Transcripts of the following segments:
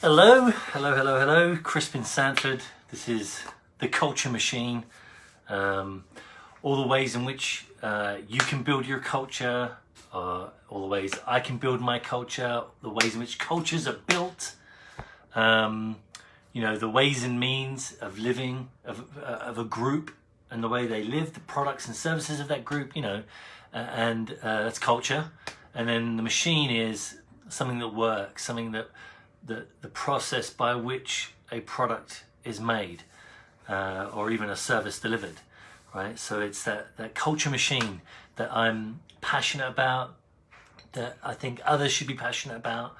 Hello, Crispin Sanford. This is The Culture Machine. All the ways in which you can build your culture, all the ways I can build my culture, the ways in which cultures are built, the ways and means of living, of a group and the way they live, the products and services of that group, and that's culture. And then the machine is something that works, something that the process by which a product is made, or even a service delivered, right? So it's that culture machine that I'm passionate about, that I think others should be passionate about,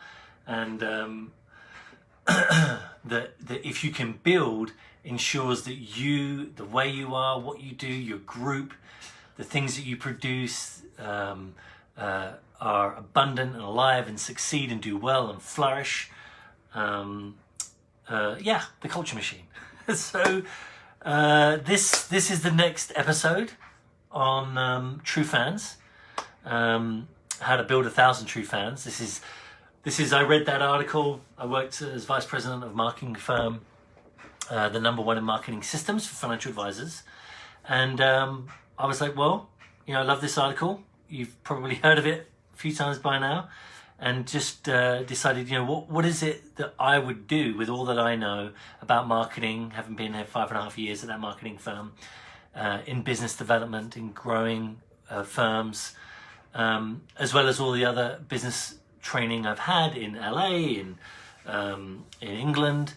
and that if you can build, ensures that you, the way you are, what you do, your group, the things that you produce are abundant and alive and succeed and do well and flourish. The culture machine. So this is the next episode on true fans, how to build 1,000 true fans. This is I read that article. I worked as vice president of a marketing firm, the #1 in marketing systems for financial advisors, and I was like, well, I love this article. You've probably heard of it a few times by now. And just decided, what is it that I would do with all that I know about marketing, having been here 5.5 years at that marketing firm, in business development, in growing firms, as well as all the other business training I've had in LA, in England.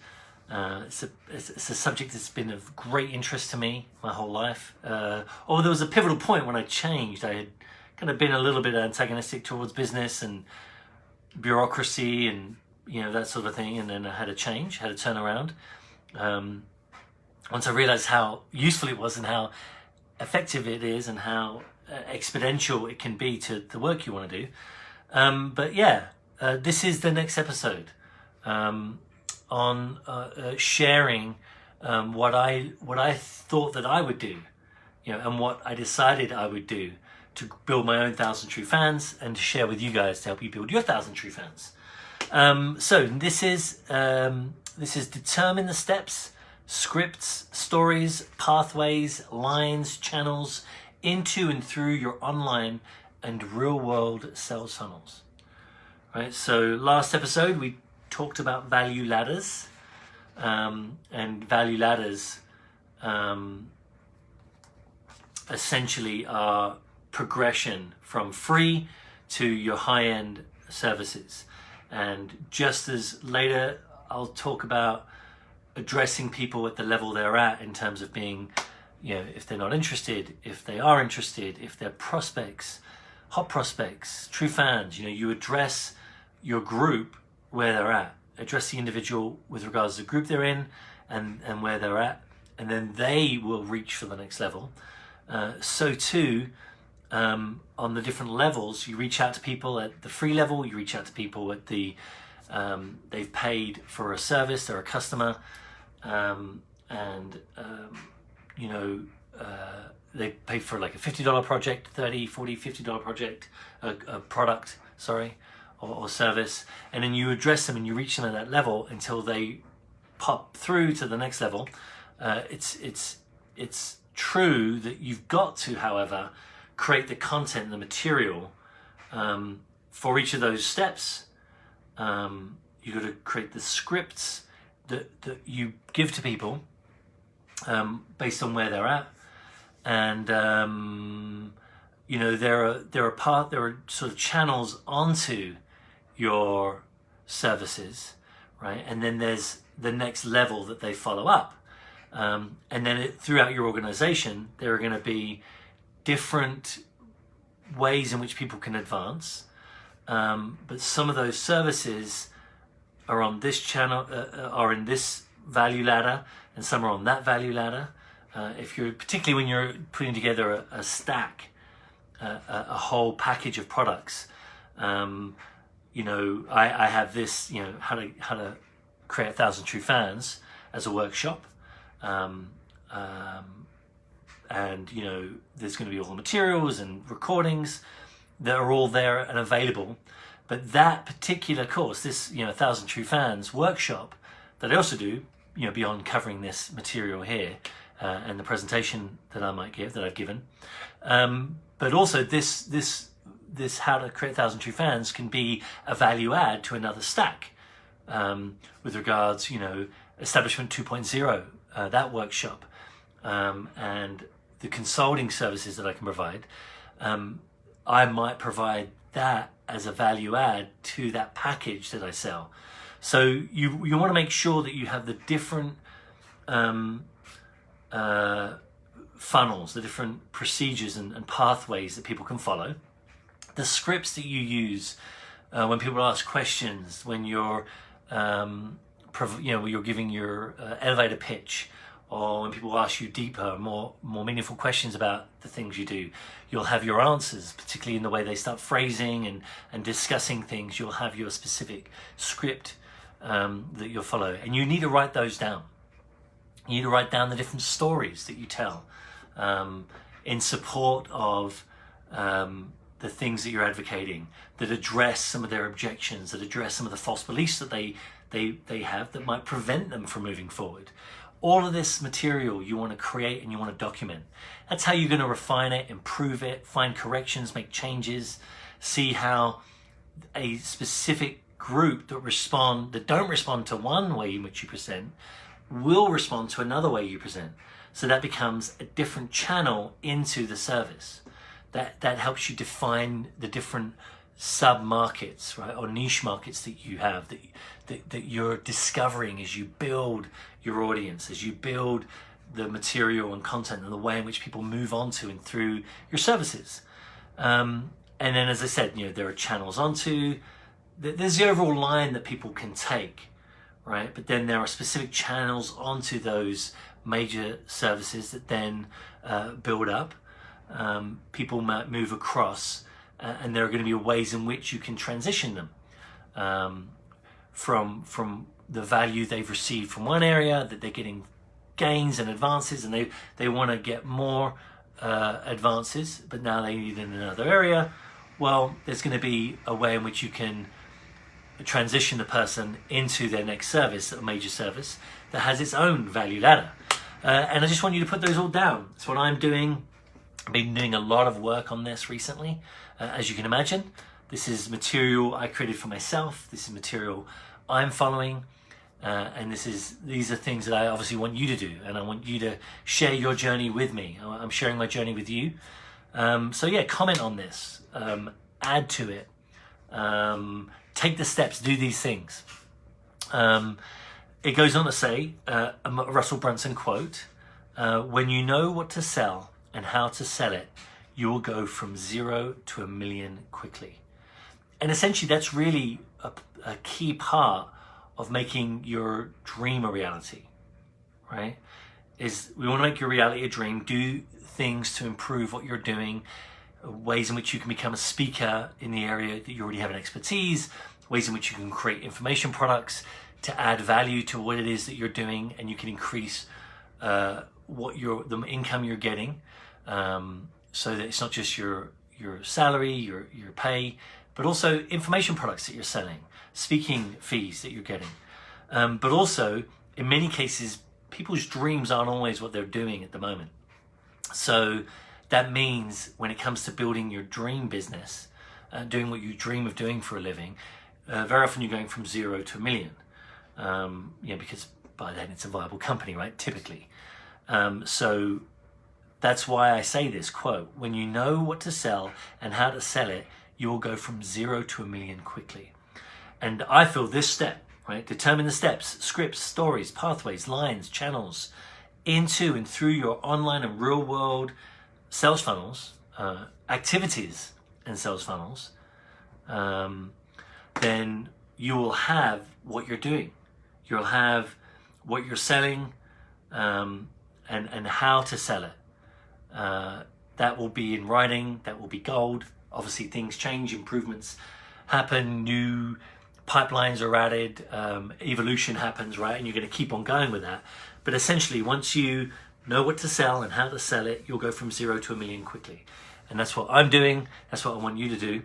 It's a subject that's been of great interest to me my whole life. Although there was a pivotal point when I changed. I had kind of been a little bit antagonistic towards business and bureaucracy and that sort of thing, and then I had a change, had a turnaround once I realized how useful it was and how effective it is and how exponential it can be to the work you want to do. This is the next episode on sharing what I thought that I would do, and what I decided I would do to build my own 1,000 true fans and to share with you guys to help you build your 1,000 true fans. So this is determine the steps, scripts, stories, pathways, lines, channels into and through your online and real world sales funnels. Right. So last episode we talked about value ladders, and value ladders essentially are progression from free to your high-end services. And just as later I'll talk about addressing people at the level they're at in terms of being, if they're not interested, if they are interested, if they're prospects, hot prospects, true fans, you address your group where they're at, address the individual with regards to the group they're in and where they're at, and then they will reach for the next level. So too, on the different levels, you reach out to people at the free level, you reach out to people at the they've paid for a service, they're a customer, they paid for like a $50 project, $30, $40, $50 project, a product, or service, and then you address them and you reach them at that level until they pop through to the next level. It's true that you've got to, however, create the content, the material for each of those steps. You've got to create the scripts that you give to people based on where they're at, and there are sort of channels onto your services, right? And then there's the next level that they follow up, and then throughout your organization there are going to be different ways in which people can advance, but some of those services are on this channel, are in this value ladder, and some are on that value ladder. Particularly when you're putting together a stack, a whole package of products, I have this, how to create 1,000 true fans as a workshop. And there's going to be all the materials and recordings that are all there and available. But that particular course, this 1,000 True Fans workshop that I also do, beyond covering this material here and the presentation that I might give, that I've given, but also this how to create 1,000 True Fans can be a value add to another stack with regards, Establishment 2.0, that workshop, and the consulting services that I can provide. I might provide that as a value add to that package that I sell. So you want to make sure that you have the different funnels, the different procedures and pathways that people can follow, the scripts that you use when people ask questions, when you're you're giving your elevator pitch, or when people ask you deeper, more meaningful questions about the things you do. You'll have your answers, particularly in the way they start phrasing and discussing things. You'll have your specific script that you'll follow, and you need to write those down. You need to write down the different stories that you tell in support of the things that you're advocating, that address some of their objections, that address some of the false beliefs that they have that might prevent them from moving forward. All of this material you want to create and you want to document. That's how you're going to refine it, improve it, find corrections, make changes, see how a specific group that don't respond to one way in which you present will respond to another way you present. So that becomes a different channel into the service. That helps you define the different sub-markets, right, or niche markets that you have, that you're discovering as you build your audience, as you build the material and content and the way in which people move on to and through your services. And then, as I said, there are channels onto, there's the overall line that people can take, right? But then there are specific channels onto those major services that then build up. People might move across, and there are going to be ways in which you can transition them from the value they've received from one area, that they're getting gains and advances, and they want to get more advances, but now they need it in another area. Well, there's going to be a way in which you can transition the person into their next service, a major service that has its own value ladder. And I just want you to put those all down. That's what I'm doing. I've been doing a lot of work on this recently, as you can imagine. This is material I created for myself. This is material I'm following. And these are things that I obviously want you to do. And I want you to share your journey with me. I'm sharing my journey with you. So yeah, comment on this. Add to it. Take the steps. Do these things. It goes on to say, a Russell Brunson quote, when you know what to sell and how to sell it, you will go from 0 to 1 million quickly. And essentially that's really a key part of making your dream a reality, right? Is we want to make your reality a dream, do things to improve what you're doing, ways in which you can become a speaker in the area that you already have an expertise, ways in which you can create information products to add value to what it is that you're doing, and you can increase the income you're getting, so that it's not just your salary, your pay, but also information products that you're selling, speaking fees that you're getting. But also, in many cases, people's dreams aren't always what they're doing at the moment. So that means when it comes to building your dream business, doing what you dream of doing for a living, very often you're going from 0 to 1 million. Because by then it's a viable company, right? Typically. So that's why I say this quote, when you know what to sell and how to sell it, you will go from 0 to 1 million quickly. And I feel this step, right? Determine the steps, scripts, stories, pathways, lines, channels into and through your online and real world sales funnels, activities and sales funnels, then you will have what you're doing. You'll have what you're selling, and how to sell it. That will be in writing, that will be gold. Obviously things change, improvements happen, new pipelines are added, evolution happens, right? And you're going to keep on going with that. But essentially, once you know what to sell and how to sell it, you'll go from 0 to 1 million quickly. And that's what I'm doing. That's what I want you to do.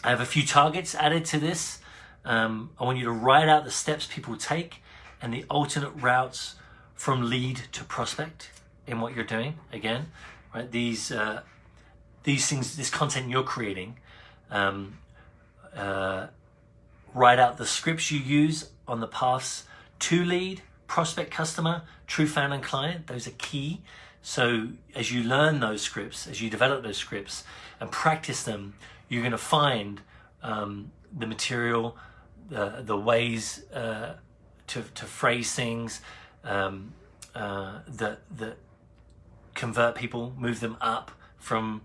I have a few targets added to this. I want you to write out the steps people take and the alternate routes from lead to prospect in what you're doing. Again, right? These things, this content you're creating, write out the scripts you use on the paths to lead, prospect, customer, true fan, and client. Those are key. So as you learn those scripts, as you develop those scripts and practice them, you're going to find the material, the ways to phrase things that convert people, move them up from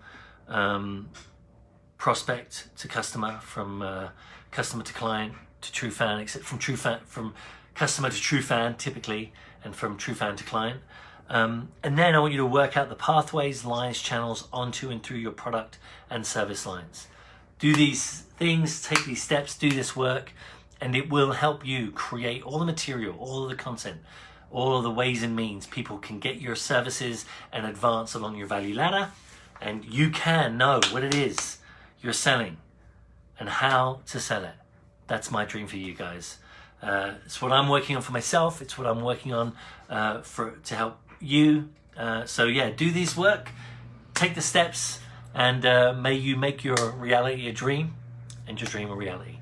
prospect to customer, from customer to client to true fan, except from customer to true fan typically, and from true fan to client. And then I want you to work out the pathways, lines, channels onto and through your product and service lines. Do these things, take these steps, do this work, and it will help you create all the material, all of the content, all of the ways and means people can get your services and advance along your value ladder. And you can know what it is you're selling and how to sell it. That's my dream for you guys. It's what I'm working on for myself. It's what I'm working on to help you. So yeah, do this work, take the steps, and may you make your reality a dream and your dream a reality.